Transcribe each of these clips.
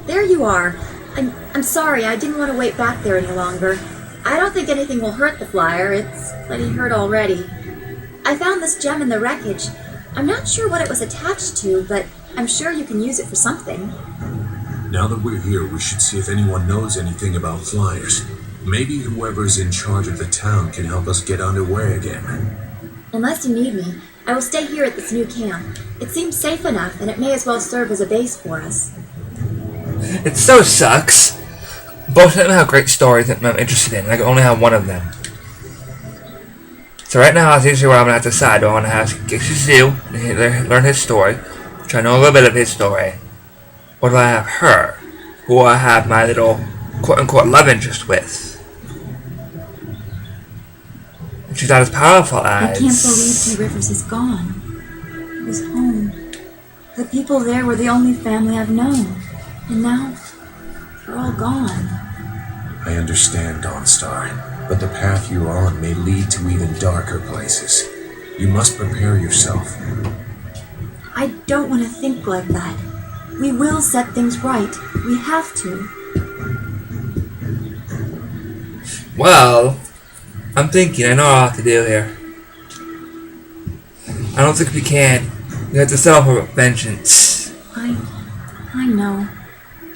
There you are. I'm sorry, I didn't want to wait back there any longer. I don't think anything will hurt the flyer. It's plenty hurt already. I found this gem in the wreckage. I'm not sure what it was attached to, but I'm sure you can use it for something. Now that we're here, we should see if anyone knows anything about flyers. Maybe whoever's in charge of the town can help us get underway again. Unless you need me, I will stay here at this new camp. It seems safe enough, and it may as well serve as a base for us. It so sucks. Both of them have great stories that I'm interested in. I can only have one of them. So right now, that's usually where I'm going to have to decide. Do I want to have Shizu learn his story, which I know a little bit of his story, or do I have her, who I have my little quote-unquote love interest with? And she's not as powerful as... I can't believe Two Rivers is gone. It was home. The people there were the only family I've known. And now, they're all gone. I understand, Dawnstar, but the path you're on may lead to even darker places. You must prepare yourself. I don't want to think like that. We will set things right. We have to. Well, I'm thinking, I know what I have to do here. I don't think we can. We have to settle for vengeance. I know.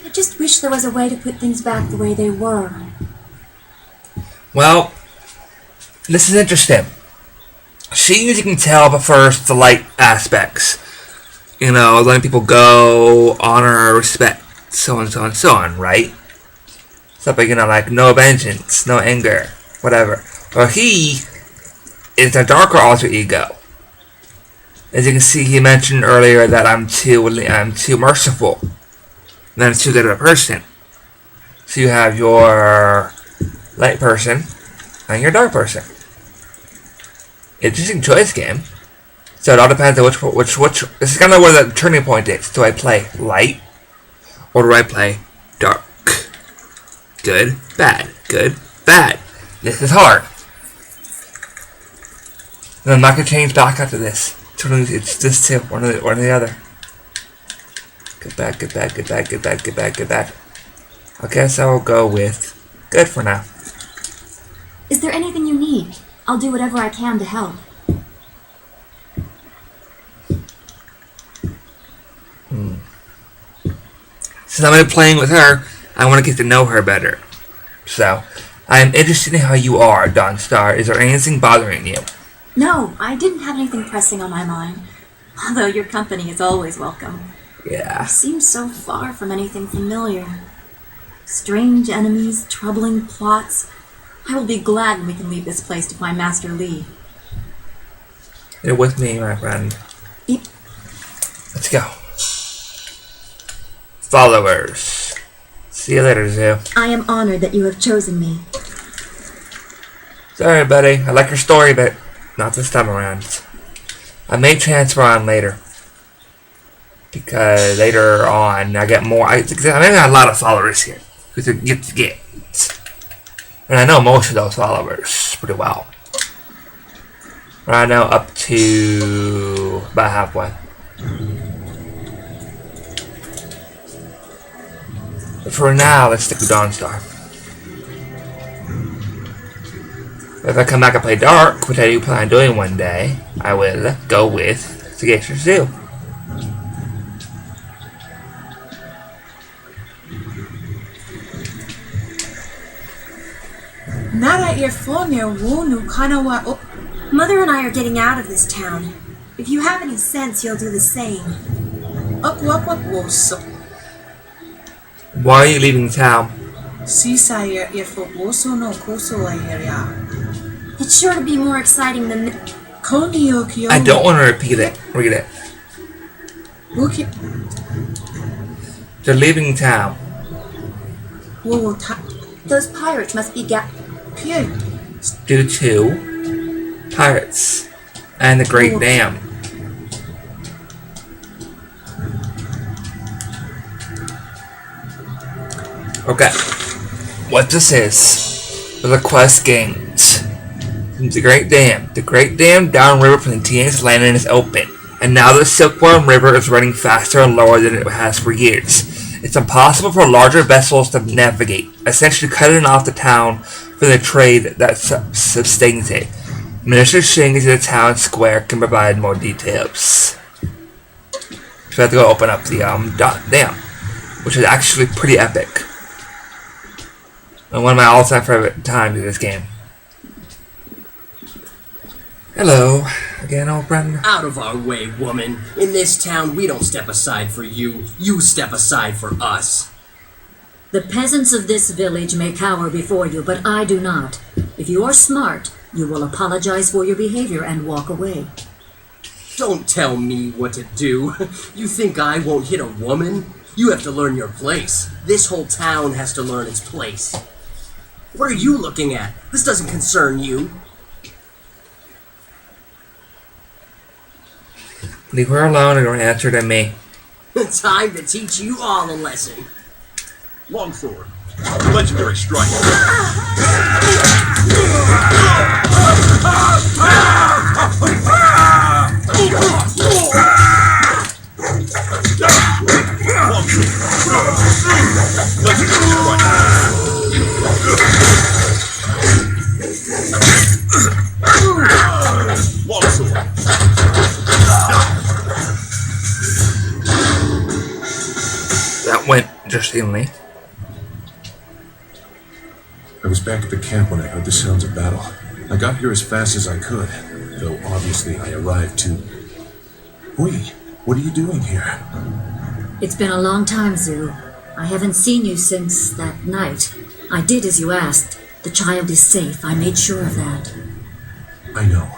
I just wish there was a way to put things back the way they were. Well, this is interesting. She, as you can tell, prefers the light aspects. You know, letting people go, honor, respect, so on, so on, so on, right? Stuff like, you know, like no vengeance, no anger, whatever. Well, he is a darker alter ego. As you can see, he mentioned earlier that I'm too merciful. And I'm too good of a person. So you have your light person and your dark person. Interesting choice game. So it all depends on which. This is kind of where the turning point is. Do I play light or do I play dark? Good, bad. Good, bad. This is hard. And I'm not gonna change back after this. It's this two, one or the other. Get back. Okay, so I'll go with good for now. Is there anything you need? I'll do whatever I can to help. Since I'm going to be playing with her, I want to get to know her better. So, I am interested in how you are, Dawnstar. Is there anything bothering you? No, I didn't have anything pressing on my mind. Although your company is always welcome. Yeah. You seem so far from anything familiar. Strange enemies, troubling plots. I will be glad when we can leave this place to find Master Lee. You're with me, my friend. Yep. Let's go. Followers. See you later, Zoo. I am honored that you have chosen me. Sorry, buddy. I like your story, but not this time around. I may transfer on later. Because later on, I get more. I got a lot of followers here. Because it gets to get. And I know most of those followers pretty well. Right now, up to about halfway. But for now, let's stick with Dawnstar. If I come back and play Dark, which I do plan on doing one day, I will go with Sagacious Zoo. Mother and I are getting out of this town. If you have any sense, you'll do the same. Why are you leaving town? It's sure to be more exciting than... I don't want to repeat it. Read it. They're leaving town. Those pirates must be Due to pirates and the Great Dam. Okay. What this is the quest gains. The Great Dam. The Great Dam downriver from the Tian's Landing is open, and now the Silkworm River is running faster and lower than it has for years. It's impossible for larger vessels to navigate, essentially cutting off the town from the trade that sustains it. Minister Shing to the town square can provide more details. So I have to go open up the dam, which is actually pretty epic. And one of my all-time favorite times in this game. Hello, again, old friend. Out of our way, woman. In this town, we don't step aside for you. You step aside for us. The peasants of this village may cower before you, but I do not. If you are smart, you will apologize for your behavior and walk away. Don't tell me what to do. You think I won't hit a woman? You have to learn your place. This whole town has to learn its place. What are you looking at? This doesn't concern you. Leave her alone and don't answer to me. Time to teach you all a lesson. Longsword. Legendary strike. That went interestingly. I was back at the camp when I heard the sounds of battle. I got here as fast as I could, though obviously I arrived too. Hui, what are you doing here? It's been a long time, Zhu. I haven't seen you since that night. I did as you asked. The child is safe. I made sure of that. I know.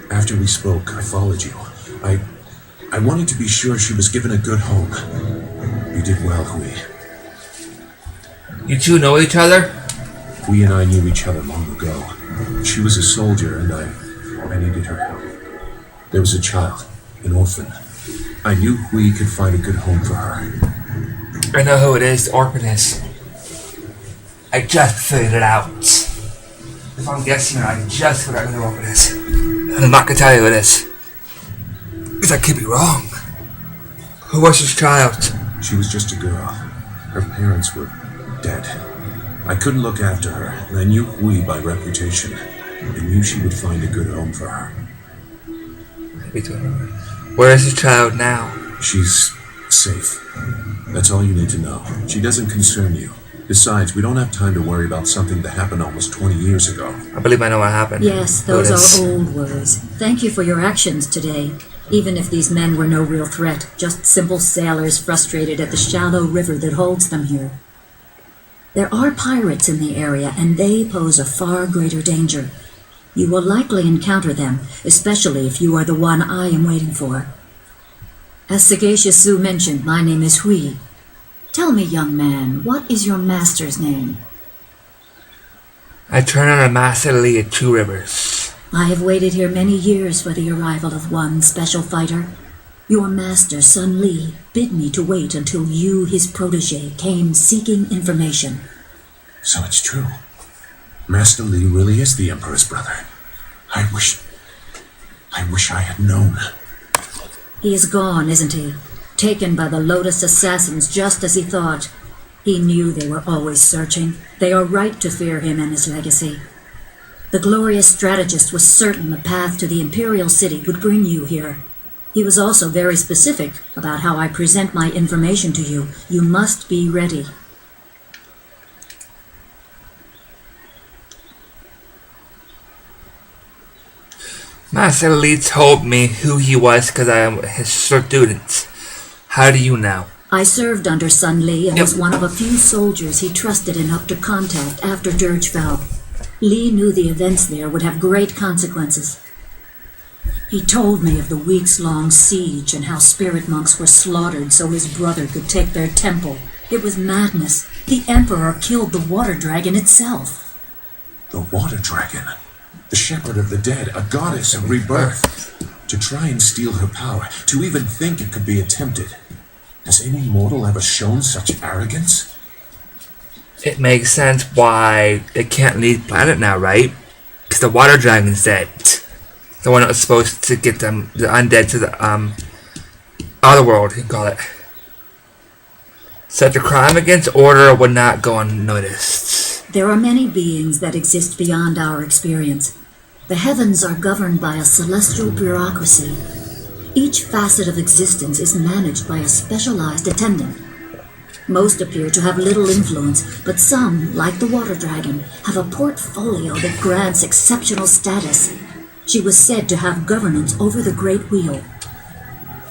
After we spoke, I followed you. I wanted to be sure she was given a good home. You did well, Hui. You two know each other? Hui and I knew each other long ago. She was a soldier, and I needed her help. There was a child, an orphan. I knew Hui could find a good home for her. I know who it is, the orphan is. I just figured it out. If I'm guessing, I just figured out who the orphan is. And I'm not gonna tell you who it is. Because I could be wrong. Who was this child? She was just a girl. Her parents were dead. I couldn't look after her, and I knew Hui by reputation. I knew she would find a good home for her. Where is the child now? She's safe. That's all you need to know. She doesn't concern you. Besides, we don't have time to worry about something that happened almost 20 years ago. I believe I know what happened. Yes, those are old words. Thank you for your actions today. Even if these men were no real threat, just simple sailors frustrated at the shallow river that holds them here. There are pirates in the area, and they pose a far greater danger. You will likely encounter them, especially if you are the one I am waiting for. As Sagacious Su mentioned, my name is Hui. Tell me, young man, what is your master's name? I turn on a Master Lee at Two Rivers. I have waited here many years for the arrival of one special fighter. Your master, Sun Li, bid me to wait until you, his protege, came seeking information. So it's true. Master Li really is the Emperor's brother. I wish I had known. He is gone, isn't he? Taken by the Lotus assassins just as he thought. He knew they were always searching. They are right to fear him and his legacy. The glorious strategist was certain the path to the Imperial City would bring you here. He was also very specific about how I present my information to you. You must be ready. Master Lee told me who he was because I am his student. How do you know? I served under Sun Li and was one of a few soldiers he trusted enough to contact after Dirge fell. Li knew the events there would have great consequences. He told me of the weeks-long siege and how spirit monks were slaughtered so his brother could take their temple. It was madness. The Emperor killed the water dragon itself. The water dragon. The shepherd of the dead, a goddess of rebirth. To try and steal her power, to even think it could be attempted. Has any mortal ever shown such arrogance? It makes sense why they can't leave planet now, right? Because the water dragon's dead. The one that was supposed to get them, the undead, to the other world, you can call it. Such a crime against order would not go unnoticed. There are many beings that exist beyond our experience. The heavens are governed by a celestial bureaucracy. Each facet of existence is managed by a specialized attendant. Most appear to have little influence, but some, like the water dragon, have a portfolio that grants exceptional status. She was said to have governance over the Great Wheel.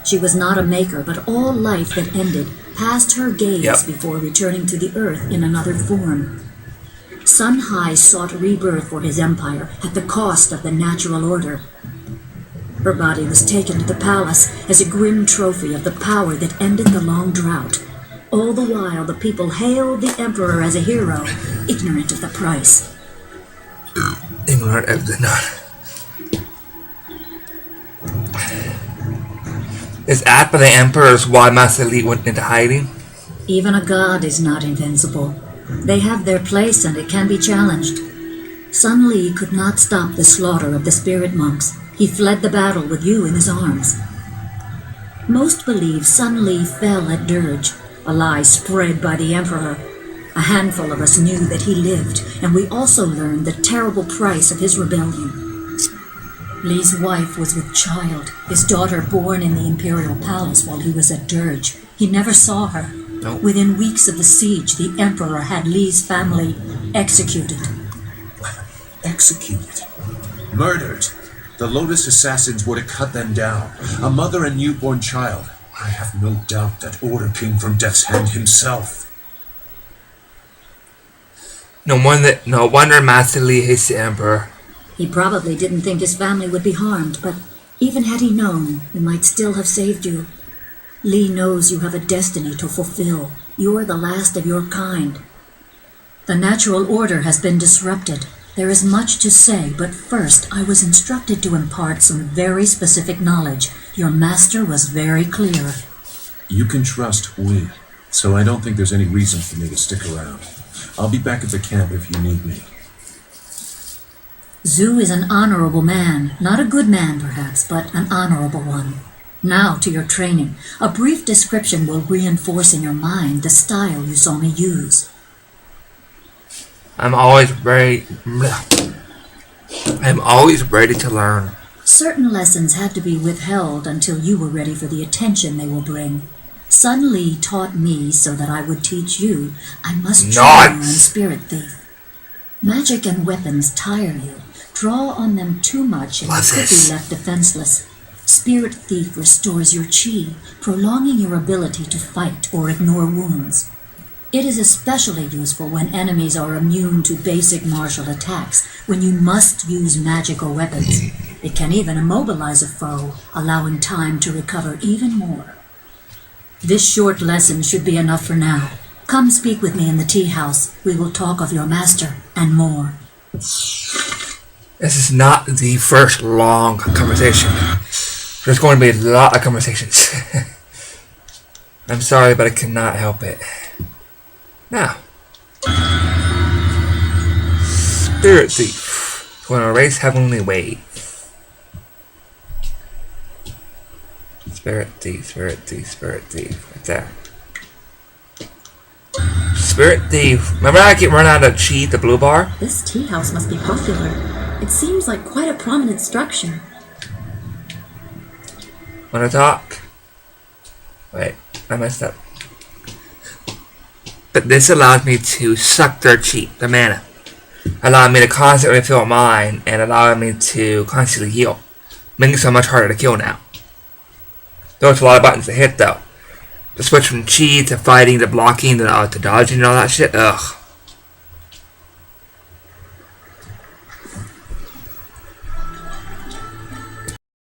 She was not a maker, but all life that ended passed her gaze before returning to the earth in another form. Sun High sought rebirth for his empire at the cost of the natural order. Her body was taken to the palace as a grim trophy of the power that ended the long drought. All the while, the people hailed the emperor as a hero, ignorant of the price. Ignorant of the not. This act by the emperor is why Master Li went into hiding. Even a god is not invincible. They have their place and it can be challenged. Sun Li could not stop the slaughter of the spirit monks. He fled the battle with you in his arms. Most believe Sun Li fell at Dirge, a lie spread by the emperor. A handful of us knew that he lived, and we also learned the terrible price of his rebellion. Li's wife was with child, his daughter born in the imperial palace while he was at Dirge. He never saw her. No. Within weeks of the siege, the emperor had Li's family executed. Executed. Murdered. The Lotus assassins would have cut them down. A mother and newborn child. I have no doubt that order came from Death's Hand himself. No wonder Master Li hates the emperor. He probably didn't think his family would be harmed, but even had he known, he might still have saved you. Li knows you have a destiny to fulfill. You're the last of your kind. The natural order has been disrupted. There is much to say, but first I was instructed to impart some very specific knowledge. Your master was very clear. You can trust we, so I don't think there's any reason for me to stick around. I'll be back at the camp if you need me. Zhu is an honorable man. Not a good man, perhaps, but an honorable one. Now to your training. A brief description will reinforce in your mind the style you saw me use. I'm always ready to learn. Certain lessons had to be withheld until you were ready for the attention they will bring. Sun Li taught me so that I would teach you. I must train you in Spirit Thief. Magic and weapons tire you. Draw on them too much and you could be left defenseless. Spirit Thief restores your chi, prolonging your ability to fight or ignore wounds. It is especially useful when enemies are immune to basic martial attacks, when you must use magic or weapons. It can even immobilize a foe, allowing time to recover even more. This short lesson should be enough for now. Come speak with me in the tea house. We will talk of your master and more. This is not the first long conversation. There's going to be a lot of conversations. I'm sorry, but I cannot help it. Now, Spirit Thief. Going to erase Heavenly Wave. Spirit Thief, Spirit Thief, Spirit Thief. Right there. Spirit Thief. Remember how I keep running out of chi, the blue bar? This tea house must be popular. It seems like quite a prominent structure. Wanna talk? Wait, I messed up. But this allows me to suck their chi, the mana. Allowing me to constantly refill mine and allowing me to constantly heal. Making it so much harder to kill now. There's a lot of buttons to hit though. To switch from chi to fighting to blocking to dodging and all that shit. Ugh.